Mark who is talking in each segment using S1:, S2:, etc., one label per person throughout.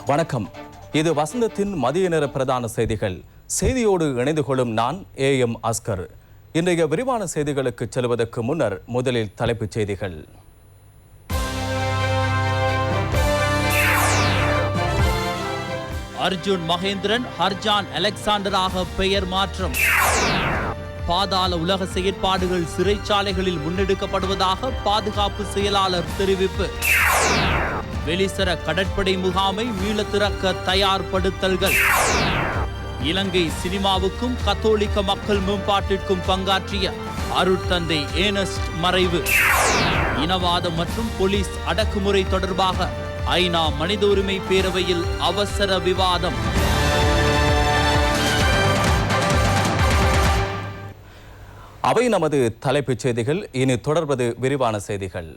S1: வணக்கம். இது வசந்தத்தின் மதிய நேர பிரதான செய்திகள். செய்தியோடு இணைந்து கொள்ளும் நான் AM அஸ்கர். இன்றைய விரிவான செய்திகளுக்கு செல்வதற்கு முன்னர் முதலில் தலைப்புச் செய்திகள்.
S2: அர்ஜுன் மகேந்திரன் ஹர்ஜான் அலெக்சாண்டராக பெயர் மாற்றம். பாதாள உலக செயற்பாடுகள் சிறைச்சாலைகளில் முன்னெடுக்கப்படுவதாக பாதுகாப்பு செயலாளர் தெரிவிப்பு. வெளிசர கடற்படை முகாமை மீள திறக்க தயார்படுத்தல்கள். இலங்கை சினிமாவுக்கும் கத்தோலிக்க மக்கள் மேம்பாட்டிற்கும் பங்காற்றிய அருட்தந்தை ஏர்னஸ்ட் மறைவு. இனவாதம் மற்றும் போலீஸ் அடக்குமுறை தொடர்பாக ஐநா மனித உரிமை பேரவையில் அவசர விவாதம்.
S1: அவை நமது தலைப்புச் செய்திகள். இனி தொடர்வது விரிவான செய்திகள்.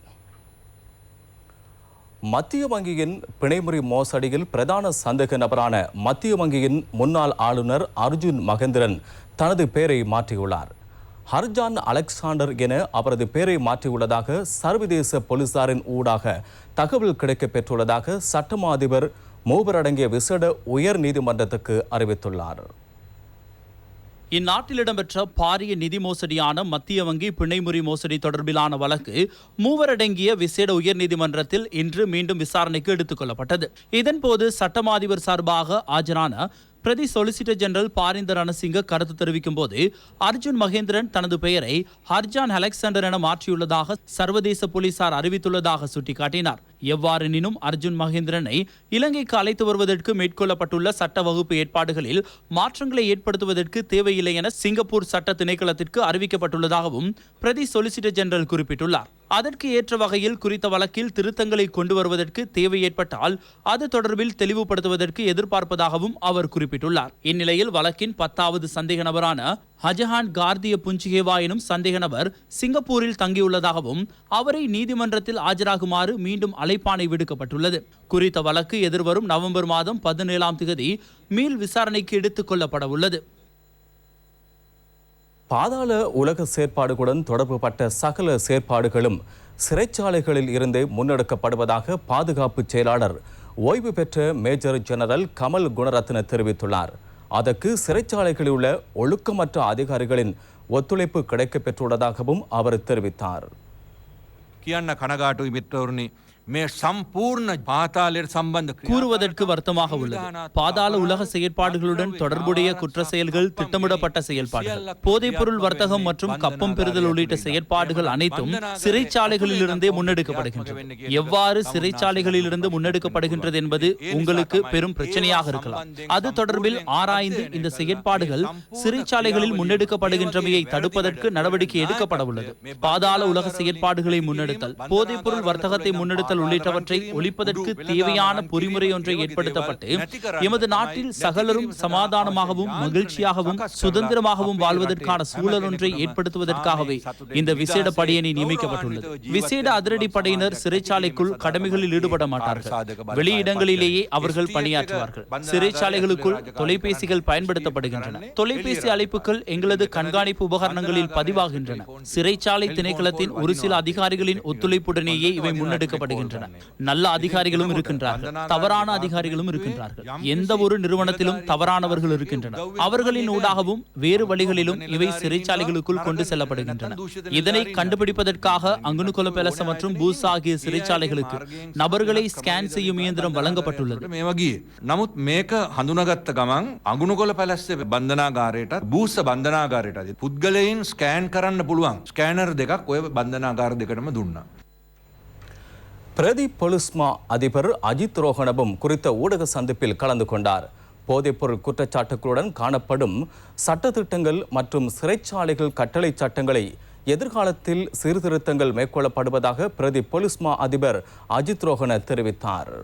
S1: மத்திய வங்கியின் பிணைமுறி மோசடியில் பிரதான சந்தேக நபரான மத்திய வங்கியின் முன்னாள் ஆளுநர் அர்ஜுன் மகேந்திரன் தனது பெயரை மாற்றியுள்ளார். ஹர்ஜான் அலெக்சாண்டர் என அவரது பெயரை மாற்றியுள்ளதாக சர்வதேச போலீசாரின் ஊடாக தகவல் கிடைக்கப் பெற்றுள்ளதாக சட்டமா அதிபர் மூவர் அடங்கிய விசேட உயர் நீதிமன்றத்துக்கு அறிவித்துள்ளார்.
S2: இந்நாட்டில் இடம்பெற்ற பாரிய நிதி மோசடியான மத்திய வங்கி பிணைமுறி மோசடி தொடர்பிலான வழக்கு மூவரடங்கிய விசேட உயர்நீதிமன்றத்தில் இன்று மீண்டும் விசாரணைக்கு எடுத்துக் கொள்ளப்பட்டது. இதன்போது சட்டமா அதிபர் சார்பாக ஆஜரான பிரதி சொலிசிட்டர் ஜெனரல் பாரிந்தர் ரணசிங்க கருத்து தெரிவிக்கும் போது அர்ஜுன் மகேந்திரன் தனது பெயரை ஹர்ஜான் அலெக்சாண்டர் என மாற்றியுள்ளதாக சர்வதேச போலீசார் அறிவித்துள்ளதாக சுட்டிக்காட்டினார். எவ்வாறெனினும் அர்ஜுன் மகேந்திரனை இலங்கைக்கு அழைத்து வருவதற்கு மேற்கொள்ளப்பட்டுள்ள சட்ட வகுப்பு ஏற்பாடுகளில் மாற்றங்களை ஏற்படுத்துவதற்கு தேவையில்லை என சிங்கப்பூர் சட்ட திணைக்களத்திற்கு அறிவிக்கப்பட்டுள்ளதாகவும் பிரதி சொலிசிட்டர் ஜெனரல் குறிப்பிட்டுள்ளார். அதற்கு ஏற்ற வகையில் குறித்த வழக்கில் திருத்தங்களை கொண்டு வருவதற்கு தேவை ஏற்பட்டால் அது தொடர்பில் தெளிவுபடுத்துவதற்கு எதிர்பார்ப்பதாகவும் அவர் குறிப்பிட்டுள்ளார். இந்நிலையில் வழக்கின் 10வது சந்தேக நபரான ஹஜஹான் கார்திய புஞ்சிகேவா எனும் சந்தேக நபர் சிங்கப்பூரில் தங்கியுள்ளதாகவும் அவரை நீதிமன்றத்தில் ஆஜராகுமாறு மீண்டும் அழைப்பாணை விடுக்கப்பட்டுள்ளது. குறித்த வழக்கு எதிர்வரும் நவம்பர் மாதம் 17ஆம் தேதி மீள் விசாரணைக்கு எடுத்துக் கொள்ளப்பட உள்ளது.
S1: பாதாள உலக செயற்பாடுகளுடன் தொடர்புபட்ட சகல செயற்பாடுகளும் சிறைச்சாலைகளில் இருந்தே முன்னெடுக்கப்படுவதாக பாதுகாப்பு செயலாளர் ஓய்வு பெற்ற மேஜர் ஜெனரல் கமல் குணரத்ன தெரிவித்துள்ளார். அதற்கு சிறைச்சாலைகளில் உள்ள ஒழுக்கமற்ற அதிகாரிகளின் ஒத்துழைப்பு கிடைக்கப் பெற்றுள்ளதாகவும் அவர் தெரிவித்தார்.
S2: கூறுவதற்கு வருத்தமாக உள்ளது. பாதாள உலக செயற்பாடுகளுடன் தொடர்புடைய குற்ற செயல்கள், திட்டமிடப்பட்ட செயல்பாடுகள், போதைப்பொருள் வர்த்தகம் மற்றும் கப்பம் பெறுதல் உள்ளிட்ட செயற்பாடுகள் அனைத்தும் சிறைச்சாலைகளில் இருந்தே முன்னெடுக்கப்படுகின்றன. எவ்வாறு சிறைச்சாலைகளில் இருந்து முன்னெடுக்கப்படுகின்றது என்பது உங்களுக்கு பெரும் பிரச்சனையாக இருக்கலாம். அது தொடர்பில் ஆராய்ந்து இந்த செயற்பாடுகள் சிறைச்சாலைகளில் முன்னெடுக்கப்படுகின்றமையை தடுப்பதற்கு நடவடிக்கை எடுக்கப்பட உள்ளது. பாதாள உலக செயற்பாடுகளை முன்னெடுத்தல், போதைப்பொருள் வர்த்தகத்தை முன்னெடுத்தல் உள்ளிட்டவற்றை ஒழிப்பதற்கு தேவையான பொறிமுறை ஒன்றை ஏற்படுத்தப்பட்டு எமது நாட்டில் சகலரும் சமாதானமாகவும் மகிழ்ச்சியாகவும் சுதந்திரமாகவும் வாழ்வதற்கான சூழல் ஒன்றை ஏற்படுத்துவதற்காகவே இந்த விசேட படையணி நியமிக்கப்பட்டுள்ளது. விசேட அதிரடி படையினர் சிறைச்சாலைக்குள் கடமைகளில் ஈடுபட மாட்டார்கள். வெளியிடங்களிலேயே அவர்கள் பணியாற்றுவார்கள். சிறைச்சாலைகளுக்குள் தொலைபேசிகள் பயன்படுத்தப்படுகின்றன. தொலைபேசி அழைப்புகள் எங்களது கண்காணிப்பு உபகரணங்களில் பதிவாகின்றன. சிறைச்சாலை திணைக்களத்தின் ஒரு சில அதிகாரிகளின் ஒத்துழைப்புடனேயே இவை முன்னெடுக்கப்படுகின்றன. நல்ல அதிகாரிகளும் இருக்கின்றார்கள், தவறான அதிகாரிகளும் இருக்கின்றார்கள். எந்த ஒரு நிறுவனத்திலும் தவறானவர்கள் இருக்கின்றனர். அவர்களின் ஊடாகவும் வேறு வழிகளிலும் இவை சிறைச்சாலைகளுக்குள் கொண்டு செல்லப்படுகின்றன. இதனை கண்டுபிடிப்பதற்காக அங்குனுகொல பெலச மற்றும் பூசா ஆகிய சிறைச்சாலைகளுக்கு நபர்களை ஸ்கேன் செய்யும் இயந்திரம் வழங்கப்பட்டுள்ளது.
S3: නමුත් මේක හඳුනාගත්ත ගමන් අගුණුකොළ පැලැස්සේ බන්ධනාගාරයට බූස බන්ධනාගාරයට පුද්ගලයන් ස්කෑන් කරන්න පුළුවන් ස්කෑනර් දෙකක් ඔය බන්ධනාගාර දෙකටම දුන්නා.
S1: பிரதி பொலிஸ்மா அதிபர் அஜித் ரோஹணவும் குறித்த ஊடக சந்திப்பில் கலந்து கொண்டார். போதைப்பொருள் குற்றச்சாட்டுகளுடன் காணப்படும் சட்டத்திட்டங்கள் மற்றும் சிறைச்சாலைகள் கட்டளை சட்டங்களை எதிர்காலத்தில் சீர்திருத்தங்கள் மேற்கொள்ளப்படுவதாக பிரதி பொலிஸ்மா அதிபர் அஜித் ரோஹண தெரிவித்தார்.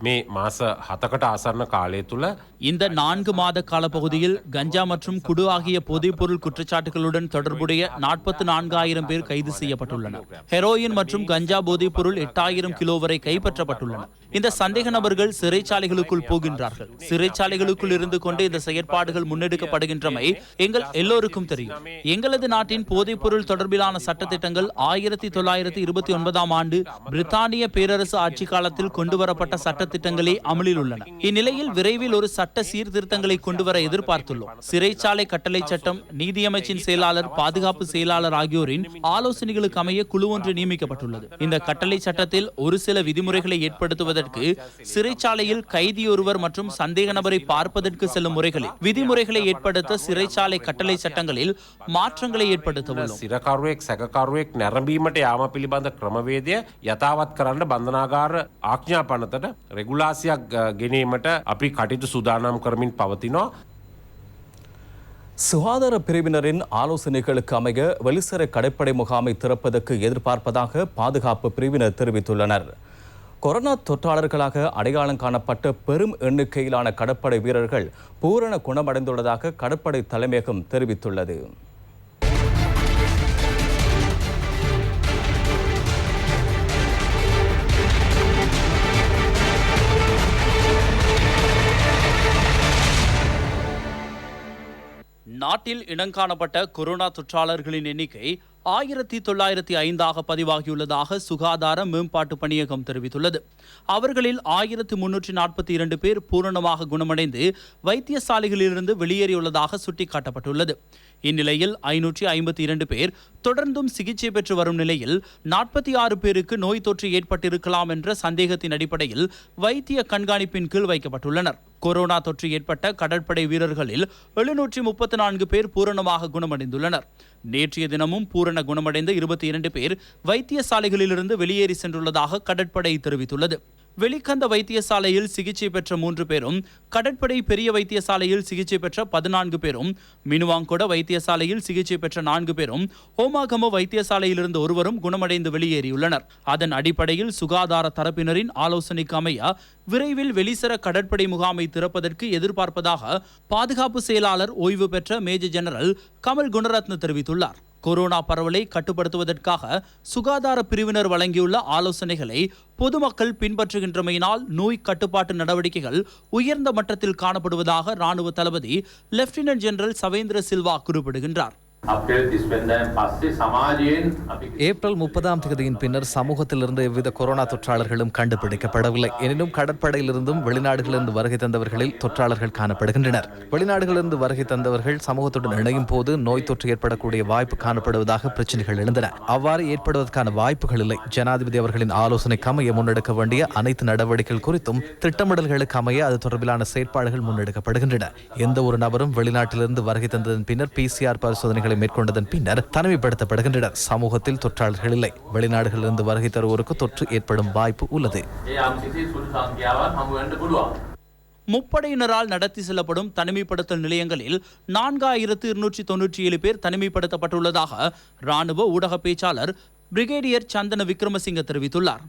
S4: මේ මාස 7කට ආසන්න කාලය තුළ
S2: இந்த 4 மாத கால பகுதியில் கஞ்சா மற்றும் குடு ஆகிய போதைப்பொருள் குற்றச்சாட்டுகளுடன் தொடர்புடைய 44,000 பேர் கைது செய்யப்பட்டுள்ளனர். ஹெரோயின் மற்றும் கஞ்சா போதைப்பொருள் 8,000 கிலோ வரை கைப்பற்றப்பட்டுள்ளன. இந்த சந்தேக நபர்கள் சிறைச்சாலைகளுக்குள் போகின்றார்கள். சிறைச்சாலைகளுக்குள் இருந்து கொண்டு இந்த செயற்பாடுகள் முன்னெடுக்கப்படுகின்றமை எங்கள் எல்லோருக்கும் தெரியும். எங்களது நாட்டின் போதைப்பொருள் தொடர்பிலான சட்டத்திட்டங்கள் 1929ஆம் ஆண்டு பிரித்தானிய பேரரசு ஆட்சி காலத்தில் கொண்டுவரப்பட்ட சட்டத்திட்டங்களே அமலில் உள்ளன. இந்நிலையில் விரைவில் ஒரு சட்ட சீர்திருத்தங்களை கொண்டுவர எதிர்பார்த்துள்ளோம். சிறைச்சாலை கட்டளை சட்டம், நீதியமைச்சின் செயலாளர், பாதுகாப்பு செயலாளர் ஆகியோரின் ஆலோசனைகளுக்கு அமைய குழு ஒன்று நியமிக்கப்பட்டுள்ளது. இந்த கட்டளை சட்டத்தில் ஒரு சில விதிமுறைகளை ஏற்படுத்துவதற்கு சிறைச்சாலையில் கைதியொருவர் மற்றும் சந்தேக நபரை பார்ப்பதற்கு செல்லும் முறைகளில் விதிமுறைகளை ஏற்படுத்த சிறைச்சாலை கட்டளை சட்டங்களில் மாற்றங்களை ஏற்படுத்த உள்ளோம்.
S4: සිරකරුවෙක් සැකකරුවෙක් නැරඹීමට යාම පිළිබඳ ක්‍රමවේදය යථාවත් කරන්න බන්ධනාගාර ආඥා පනතට රෙගුලාසියක් ගෙනීමට අපි කටයුතු සූදානම් කරමින් පවතිනවා.
S1: சுகாதார பிரிவினரின் ஆலோசனைகளுக்கு அமைய வெளிசர கடற்படை முகாமை திறப்பதற்கு எதிர்பார்ப்பதாக பாதுகாப்பு பிரிவினர் தெரிவித்துள்ளனர். கொரோனா தொற்றாளர்களாக அடையாளம் காணப்பட்ட பெரும் எண்ணிக்கையிலான கடற்படை வீரர்கள் பூரண குணமடைந்துள்ளதாக கடற்படை தலைமையகம் தெரிவித்துள்ளது.
S2: நாட்டில் இனங்காணப்பட்ட கொரோனா தொற்றாளர்களின் எண்ணிக்கை 1905 பதிவாகியுள்ளதாக சுகாதார மேம்பாட்டு பணியகம் தெரிவித்துள்ளது. அவர்களில் 1342 பேர் பூரணமாக குணமடைந்து வைத்தியசாலைகளிலிருந்து வெளியேறியுள்ளதாக சுட்டிக்காட்டப்பட்டுள்ளது. இந்நிலையில் 552 பேர் தொடர்ந்தும் சிகிச்சை பெற்று வரும் நிலையில் 46 பேருக்கு நோய் தொற்று ஏற்பட்டிருக்கலாம் என்ற சந்தேகத்தின் அடிப்படையில் வைத்திய கண்காணிப்பின் கீழ் வைக்கப்பட்டுள்ளனர். கொரோனா தொற்று ஏற்பட்ட கடற்படை வீரர்களில் 734 பேர் பூரணமாக குணமடைந்துள்ளனர். நேற்றைய தினமும் பூரண குணமடைந்த 22 பேர் வைத்தியசாலைகளிலிருந்து வெளியேறி சென்றுள்ளதாக கடற்படை தெரிவித்துள்ளது. வெளிக்கந்த வைத்தியசாலையில் சிகிச்சை பெற்ற 3 பேரும், கடற்படை பெரிய வைத்தியசாலையில் சிகிச்சை பெற்ற 14 பேரும், மினுவாங்கொட வைத்தியசாலையில் சிகிச்சை பெற்ற 4 பேரும், ஹோமாகம வைத்தியசாலையிலிருந்து ஒருவரும் குணமடைந்து வெளியேறியுள்ளனர். அதன் அடிப்படையில் சுகாதார தரப்பினரின் ஆலோசனைக்கு அமைய விரைவில் வெளிசர கடற்படை முகாமை திறப்பதற்கு எதிர்பார்ப்பதாக பாதுகாப்பு செயலாளர் ஓய்வு பெற்ற மேஜர் ஜெனரல் கமல் குணரத்ன தெரிவித்துள்ளார். கொரோனா பரவலை கட்டுப்படுத்துவதற்காக சுகாதார பிரிவினர் வழங்கியுள்ள ஆலோசனைகளை பொதுமக்கள் பின்பற்றுகின்றமையினால் நோய் கட்டுப்பாட்டு நடவடிக்கைகள் உயர்ந்த மட்டத்தில் காணப்படுவதாக ராணுவ தளபதி லெப்டினன்ட் ஜெனரல் சவேந்திர சில்வா குறிப்பிடுகின்றார்.
S5: ஏப்ரல் 30ஆம் தேதியின் பின்னர் சமூகத்திலிருந்து எவ்வித கொரோனா தொற்றாளர்களும் கண்டுபிடிக்கப்படவில்லை. எனினும் கடற்படையிலிருந்தும் வெளிநாடுகளிலிருந்து வருகை தந்தவர்களில் தொற்றாளர்கள் காணப்படுகின்றனர். வெளிநாடுகளிலிருந்து வருகை தந்தவர்கள் சமூகத்துடன் இணையும் போது நோய் தொற்று ஏற்படக்கூடிய வாய்ப்பு காணப்படுவதாக பிரச்சனைகள் எழுந்தன. அவ்வாறு ஏற்படுவதற்கான வாய்ப்புகள் இல்லை. ஜனாதிபதி அவர்களின் ஆலோசனைக்கு அமைய முன்னெடுக்க வேண்டிய அனைத்து நடவடிக்கைகள் குறித்தும் திட்டமிடல்களுக்கு அமைய அது தொடர்பிலான செயற்பாடுகள் முன்னெடுக்கப்படுகின்றன. எந்த ஒரு நபரும் வெளிநாட்டிலிருந்து வருகை தந்ததன் பின்னர் PCR பரிசோதனைகளை மேற்கொண்டதன் பின்னர் தனிமைப்படுத்தப்படுகின்றனர். சமூகத்தில் தொற்றாளர்கள் இல்லை. வெளிநாடுகளிலிருந்து வருகை தருவோருக்கு தொற்று ஏற்படும் வாய்ப்பு உள்ளது.
S2: முப்படையினரால் நடத்தி செல்லப்படும் தனிமைப்படுத்தல் நிலையங்களில் 4297 பேர் தனிமைப்படுத்தப்பட்டுள்ளதாக ராணுவ ஊடக பேச்சாளர் பிரிகேடியர் சந்தன விக்ரமசிங்க தெரிவித்துள்ளார்.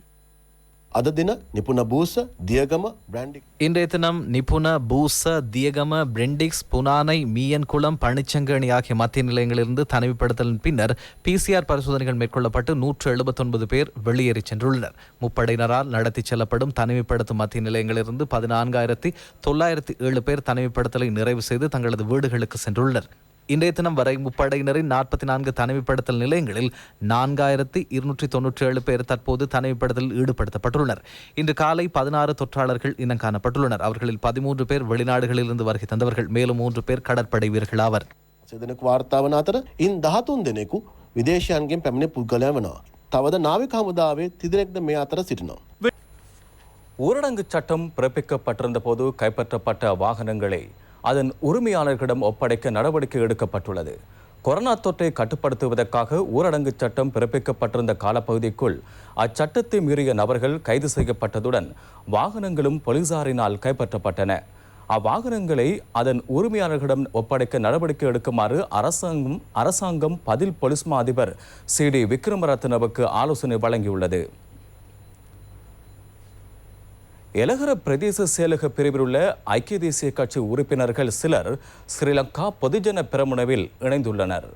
S6: අද දින නිපුණ බූස දියගම බ්‍රැන්ඩික්
S5: இன்றைய தினம் நிபுண, பூச, தியகம, பிரெண்டிக்ஸ், புனானை, மீயன்குளம், பணிச்சங்கணி ஆகிய மத்திய நிலையங்களிலிருந்து தனிமைப்படுத்தலின் பின்னர் PCR பரிசோதனைகள் மேற்கொள்ளப்பட்டு 179 பேர் வெளியேறி சென்றுள்ளனர். முப்படையினரால் நடத்தி செல்லப்படும் தனிமைப்படுத்தும் மத்திய நிலையங்களிலிருந்து 14,907 பேர் தனிமைப்படுத்தலை நிறைவு செய்து தங்களது வீடுகளுக்கு சென்றுள்ளனர். இன்றைய தினம் வரை முப்படையினரின் 44 தனிமைப்படுத்தல் நிலையங்களில் 4,297 பேர் தற்போது தனிமைப்படுத்தலில் ஈடுபடுத்தப்பட்டுள்ளனர். இன்று காலை 16 தொற்றாளர்கள் இனம் காணப்பட்டுள்ளனர். அவர்களில் 13 பேர் வெளிநாடுகளிலிருந்து வருகை தந்தவர்கள். மேலும் 3 பேர் கடற்படை வீரர்கள் ஆவர்.
S6: දෙනෙකු වාර්තා වන අතර ඉන් 13 දෙනෙකු විදේශයන්ගෙන් පැමිණි පුද්ගලයන් වෙනවා. තවද නාවික හමුදාවේ 30 දෙනෙක්ද මේ අතර සිටිනවා.
S1: ஊரடங்கு சட்டம் பிறப்பிக்கப்பட்டிருந்த போது கைப்பற்றப்பட்ட வாகனங்களை அதன் உரிமையாளர்களிடம் ஒப்படைக்க நடவடிக்கை எடுக்கப்பட்டுள்ளது. கொரோனா தொற்றை கட்டுப்படுத்துவதற்காக ஊரடங்கு சட்டம் பிறப்பிக்கப்பட்டிருந்த காலப்பகுதிக்குள் அச்சட்டத்தை மீறிய நபர்கள் கைது செய்யப்பட்டதுடன் வாகனங்களும் போலீசாரினால் கைப்பற்றப்பட்டன. அவ்வாகனங்களை அதன் உரிமையாளர்களிடம் ஒப்படைக்க நடவடிக்கை எடுக்குமாறு அரசாங்கம் பதில் போலீஸ் மா அதிபர் CD விக்ரமரத்னவுக்கு ஆலோசனை வழங்கியுள்ளது. எலகர பிரதேச செயலக பிரிவில் உள்ள ஐக்கிய தேசிய கட்சி உறுப்பினர்கள் சிலர் ஸ்ரீலங்கா பொதுஜன பெரமுனவில் இணைந்துள்ளனர்.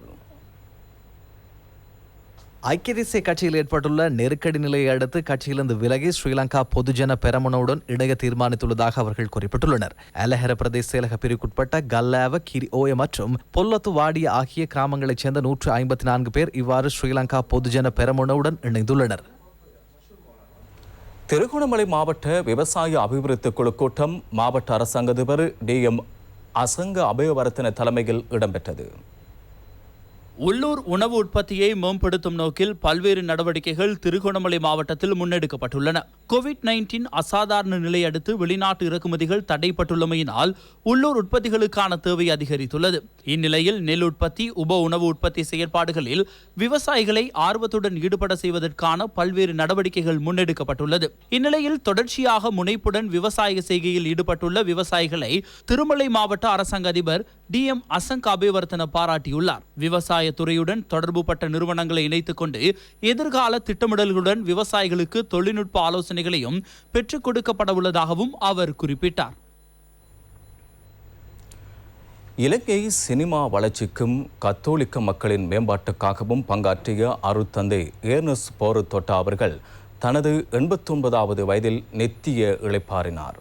S5: ஐக்கிய தேசிய கட்சியில் ஏற்பட்டுள்ள நெருக்கடி நிலையை அடுத்து கட்சியிலிருந்து விலகி ஸ்ரீலங்கா பொதுஜன பெரமுனவுடன் இணைய தீர்மானித்துள்ளதாக அவர்கள் குறிப்பிட்டுள்ளனர். அலஹர பிரதேச செயலக பிரிவுக்குட்பட்ட கல்லாவ, கிரிஓய மற்றும் பொல்லத்து வாடிய ஆகிய கிராமங்களைச் சேர்ந்த 154 பேர் இவ்வாறு ஸ்ரீலங்கா பொதுஜன பெரமுனவுடன் இணைந்துள்ளனர்.
S1: திருகோணமலை மாவட்ட விவசாய அபிவிருத்தி குழு கூட்டம் மாவட்ட அரசாங்க அதிபர் DM அசங்க அபயவர்த்தன தலைமையில் இடம்பெற்றது.
S2: உள்ளூர் உணவு உற்பத்தியை மேம்படுத்தும் நோக்கில் பல்வேறு நடவடிக்கைகள் திருகோணமலை மாவட்டத்தில் முன்னெடுக்கப்பட்டுள்ளன. கோவிட்-19 அசாதாரண நிலை அடுத்து வெளிநாட்டு இறக்குமதிகள் தடைப்பட்டுள்ளமையினால் உள்ளூர் உற்பத்திகளுக்கான தேவை அதிகரித்துள்ளது. இந்நிலையில் நெல் உற்பத்தி, உப உணவு உற்பத்தி செயற்பாடுகளில் விவசாயிகளை ஆர்வத்துடன் ஈடுபட செய்வதற்கான பல்வேறு நடவடிக்கைகள் முன்னெடுக்கப்பட்டுள்ளது. இந்நிலையில் தொடர்ச்சியாக முனைப்புடன் விவசாய செய்கையில் ஈடுபட்டுள்ள விவசாயிகளை திருமலை மாவட்ட அரசாங்க அதிபர் DM அசங்க அபயவர்த்தன பாராட்டியுள்ளார். விவசாய துறையுடன் தொடர்புபட்ட நிறுவனங்களை இணைத்துக் கொண்டு எதிர்கால திட்டமிடல்களுடன் விவசாயிகளுக்கு தொழில்நுட்ப ஆலோசனைகளையும் பெற்றுக் கொடுக்கப்பட உள்ளதாகவும் அவர் குறிப்பிட்டார்.
S1: இலங்கை சினிமா வளர்ச்சிக்கும் கத்தோலிக்க மக்களின் மேம்பாட்டுக்காகவும் பங்காற்றிய அருட்தந்தை ஏர்னஸ் போருத்தொட்டா அவர்கள் தனது 89வது வயதில் நித்திய இளைப்பாறினார்.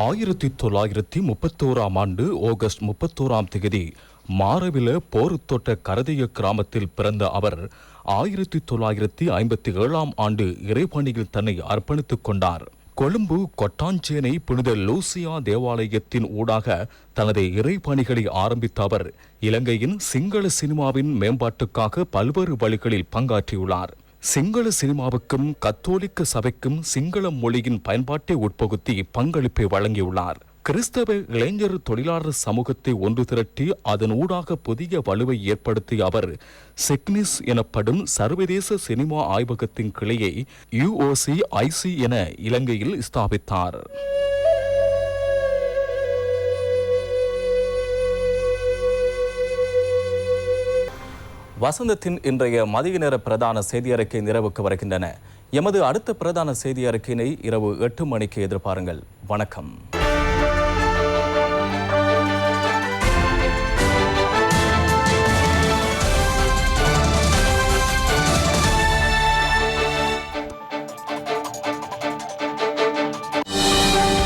S1: 1931ஆம் ஆண்டு ஆகஸ்ட் 31ஆம் தேதி மாரவில போருத்தொட்ட கரதிய கிராமத்தில் பிறந்த அவர் 1957ஆம் ஆண்டு இறைப்பணியில் தன்னை அர்ப்பணித்துக் கொண்டார். கொழும்பு கொட்டாஞ்சேனை புனித லூசியா தேவாலயத்தின் ஊடாக தனது இறைப்பணிகளை ஆரம்பித்த அவர் இலங்கையின் சிங்கள சினிமாவின் மேம்பாட்டுக்காக பல்வேறு வழிகளில் பங்காற்றியுள்ளார். சிங்கள சினிமாவுக்கும் கத்தோலிக்க சபைக்கும் சிங்கள மொழியின் பயன்பாட்டை உட்பகுத்தி பங்களிப்பை வழங்கியுள்ளார். கிறிஸ்தவ இளைஞர் தொழிலாளர் சமூகத்தை ஒன்று திரட்டி அதன் ஊடாக புதிய வலுவை ஏற்படுத்திய அவர் செக்னிஸ் எனப்படும் சர்வதேச சினிமா ஆய்வகத்தின் கிளையை UOC-IC என இலங்கையில் ஸ்தாபித்தார். வசந்தத்தின் இன்றைய மதிய நேர பிரதான செய்தி அறிக்கை நிறைவுக்கு வருகின்றன. எமது அடுத்த பிரதான செய்தி அறிக்கையினை இரவு 8 மணிக்கு எதிர்பாருங்கள். வணக்கம்.